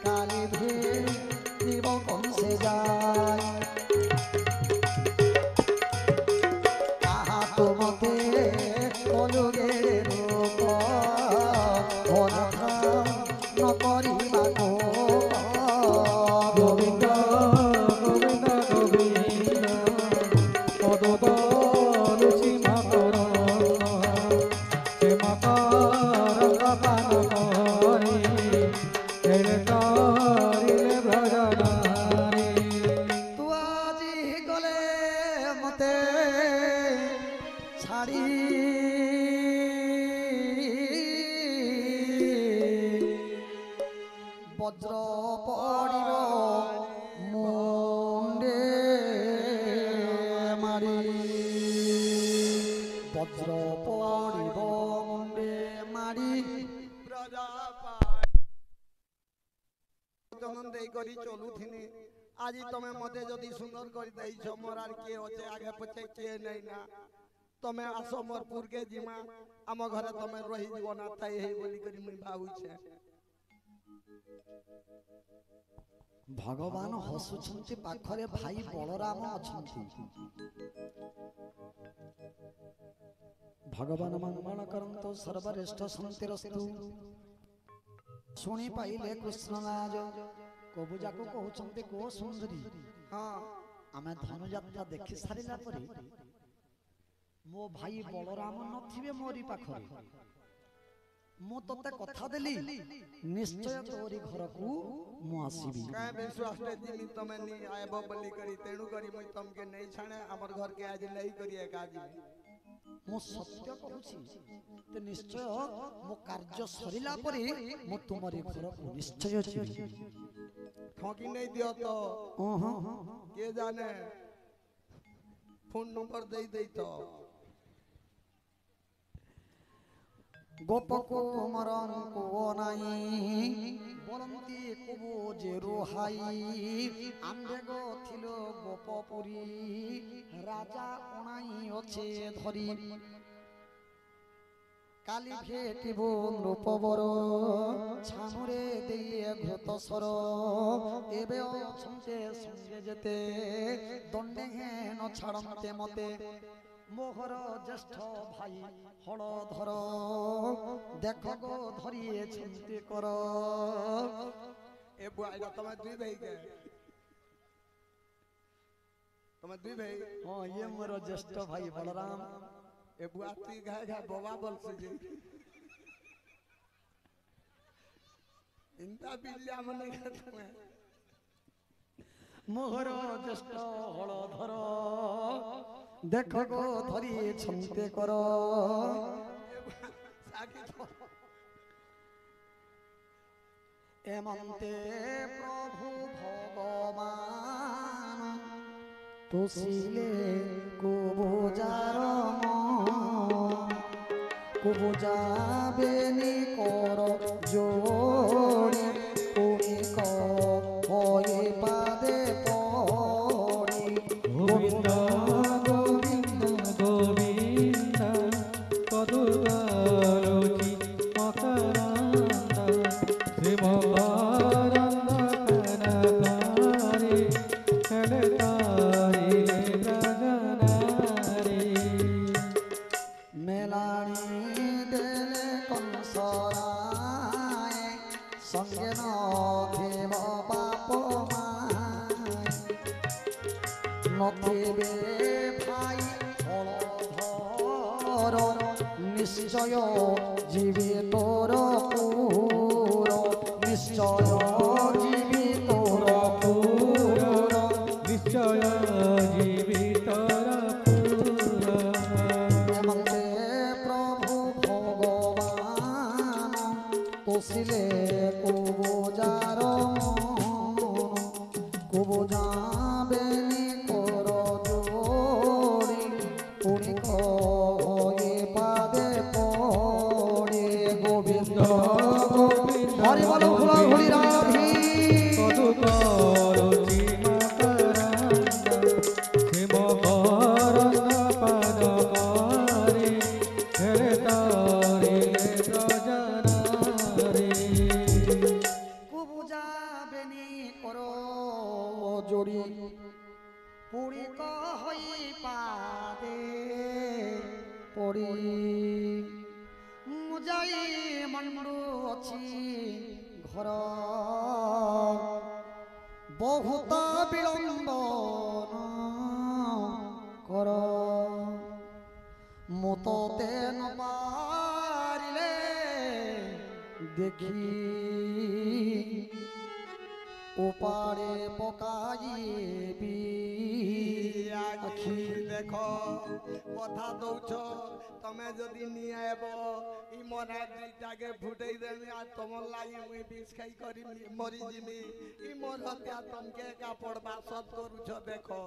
কালি ভে জীব কংসে যায় আহা তোমাতে কলুগের রূপ অনাথা নকরিবা গোবিন্দ গোবিন্দ গোবিন্দ পদবল সীমা কর হে মাতার পান করি হেলে করিলে ব্রজনারী তু আজি গলে মতে ছাড়ি বজ্র পড়িব মুন্ডে মারি বজ্র পড়িব মুন্ডে মারি দেই করি চলুথিনি আজি তুমি মতে যদি সুন্দর করে দেইছ মোর আর কে আছে আগে পছে কে নাই না তুমি আসো মোর পুরকে জিমা আম ঘরে তুমি রহি যাব না তাই হেই বলি করি মুই ভাবুছে ভগবান হসুছন্তি পাখরে ভাই বলরাম অছন্তি ভগবান মঙ্গল করন্তু সর্বশ্রেষ্ঠ শান্তিরস্তু শুনি পাইলে কৃষ্ণরাজ কবুজাকু কହୁଛନ୍ତି কো সুন্দরী হ্যাঁ ଆମେ ଧନୁଯାତ୍ରା ଦେଖି ସାରିଲା ପରେ ମୋ ଭାଇ ବଳରାମ ନଥିବେ ମୋରି ପାଖରେ ମୁଁ ତତେ କଥା ଦେଲି ନିଶ୍ଚୟ ତୋରି ଘରକୁ ମୁଁ ଆସିବି काय विश्वास रे जिमी तमे नी आयब बलि करी तेणु करी मुई तमके नहीं छाणे हमर घर के आज नहीं करी एक आज ମୁଁ ସତ୍ୟ କହୁଛି ତ ନିଶ୍ଚୟ ମୋ କାର୍ଯ୍ୟ ସରିଲା ପରେ ମୁଁ ତୁମରି ଘରକୁ ନିଶ୍ଚୟ ଯିବି ठोकी नहीं दियो तो ଓହୋ के जाने फोन नंबर दे दे तो गोप कुमरंको नाई बोलंती कुबो जे रोहाई आंबे गो थिलो गोपपुरी राजा ओणाई ओछे धरी काली भेटिबो नृपवर छामुरे देइए घृतसर एबे अछन्ते संगे जेते दंडे न छाड़न्ते मते मोहर ज्येष्ठ भाई हलधर देख गो धरिए चिंती कर ए बुआ तमे दुई भाई के तमे दुई भाई हां ये मोर ज्येष्ठ भाई बलराम ए बुआ ती गाय गाय बाबा बोल से जे इंता बिल्ला मने तमे मोहर ज्येष्ठ हलधर देख गो धरिए चिंती कर एमंते प्रभु भगवान तुसिले कुबुजार कुबुजाबेनी कर जोड़ी पुनी कहे पादे पड़ी गोविंद गोविंद गोविंद पदुलोची मकरंद श्रीमहारंदनकारी हेलकारी ब्रजनारी मेलानी देले कंसराय संगे न देव बाप माय नथिबे भाई हलधर निश्चय जीवी तोर पुर निश्चय जीवी तोर पुर निश्चय जीवी तोर पुर एमंते प्रभु भगवान तोसिले कुबुजार कुबुजाबेनी कर जोड़ी पुनी कहे पादे पड़े गोविंद गोविंद हरि बोलो भोला भोली राम जोड़ी पुड़ी कही पादे पड़ी मुजाई मंडू अच्छी घर बहुत विलंब कर मुते न पारिले देखी उपारे पकाइबी आखि देखो कथा दौछ तमे जदि नियाब इ मरा दुईटाके फुटई देमी आ तमर लागि मुई बिष खाई करी मरी जिमी इ मोर हत्या तमके का पड़बा सब करूछ देखो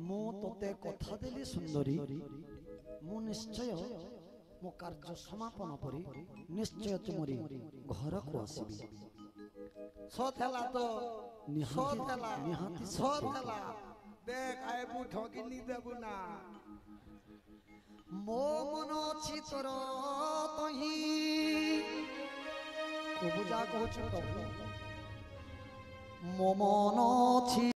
मु तोते कथा देली सुंदरी मु निश्चय मो कार्य समापन करी निश्चय तुमरी घर को आसीबी सथेला तो सथेला निहाती सथेला देख आइबू ठगिनी देबू ना मो मन अछि तोर तही को बुझा कहछु प्रभु मो मन अछि